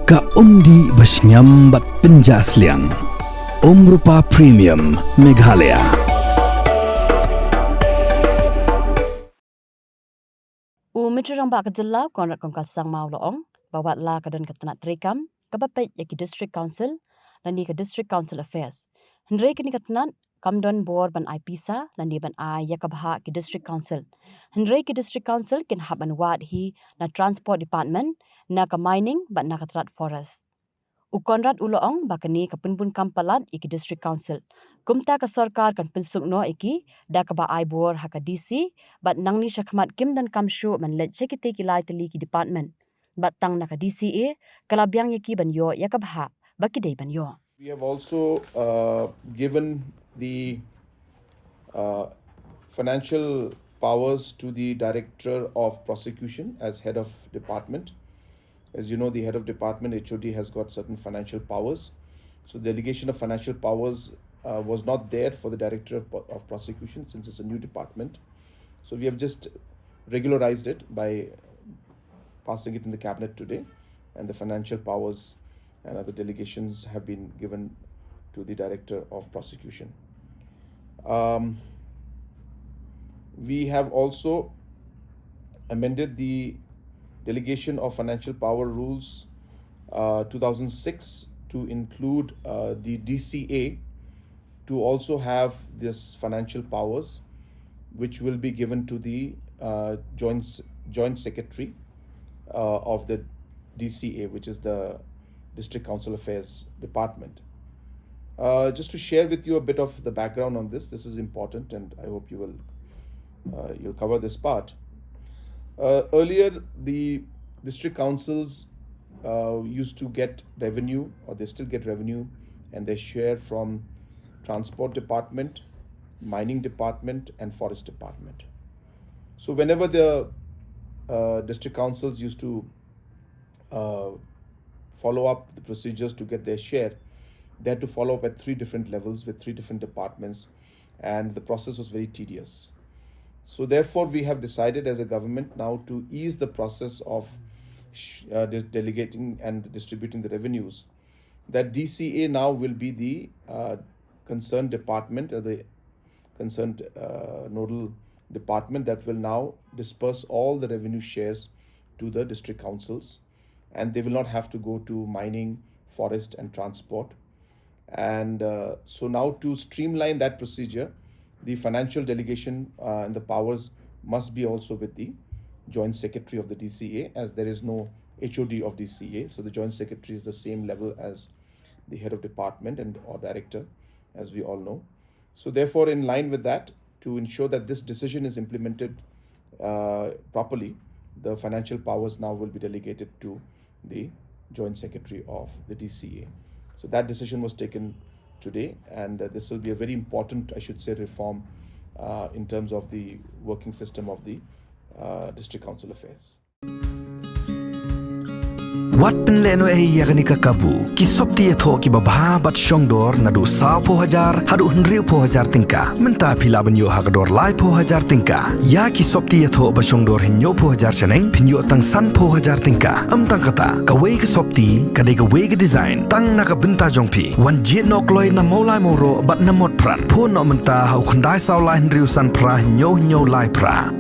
Ka di Bashnyam bat Penjasliang Rupa Premium Meghalaya. Mitrang ba kajalla konrat kong kasang maulaong bawat la kadon katanat trikam kabapet yaki district council lani ka district council affairs. Hendrei kini katanat kamdon board ban IPSA lani ban Bhah ki district council. Hendrei ki district council kin haban wad hi na transport department na ka mining ban na katrat forest. Konrad uloong bakani ka Pynbunkam palat iki district council. Kumta ka Sorkar kan pensukno iki da ka ba aibor haka DC bat nangni syakmat kim dan kam Shuh man let sekite kilai teli ki department. Bat tang naka DCA kala Biang yaki ban yo ya ka Bhah baki dei ban yo. We have also given the financial powers to the Director of Prosecution as head of department. As you know, the head of department, HOD, has got certain financial powers. So delegation of financial powers was not there for the Director of Prosecution since it's a new department. So we have just regularized it by passing it in the cabinet today, and the financial powers and other delegations have been given to the Director of Prosecution. We have also amended the Delegation of Financial Power Rules 2006 to include the DCA to also have this financial powers, which will be given to the joint secretary of the DCA, which is the District Council Affairs Department. Just to share with you a bit of the background on this is important, and I hope you will you'll cover this part. Earlier, the district councils used to get revenue, or they still get revenue, and they share from transport department, mining department, and forest department. So whenever the district councils used to follow up the procedures to get their share, they had to follow up at 3 different levels with 3 different departments, and the process was very tedious. So therefore, we have decided as a government now to ease the process of delegating and distributing the revenues, that DCA now will be the concerned department, or the concerned nodal department that will now disperse all the revenue shares to the district councils, and they will not have to go to mining, forest, and transport. And so now, to streamline that procedure, the financial delegation and the powers must be also with the joint secretary of the DCA, as there is no HOD of DCA. So the joint secretary is the same level as the head of department and or director, as we all know. So therefore, in line with that, to ensure that this decision is implemented properly, the financial powers now will be delegated to the joint secretary of the DCA. So that decision was taken today, and this will be a very important, I should say, reform in terms of the working system of the district council affairs. Wat penleno yakani kakabu ki sopti etho ki Bhah bat shongdor nadu saw po hajar hadu hundriu po hajar tingka menta phila banyo hagador lai po hajar tingka ya ki sopti etho ba shongdor hinyo po hajar seneng pinyo tang san po hajar tingka tang kata ka wei ki sopti ka de ka wei ki design tang na ka benta jongpi wan jit nok loi na molai moro bat na mot pran po no menta hau khandai saw lai hundriu san pra hinyo lai pra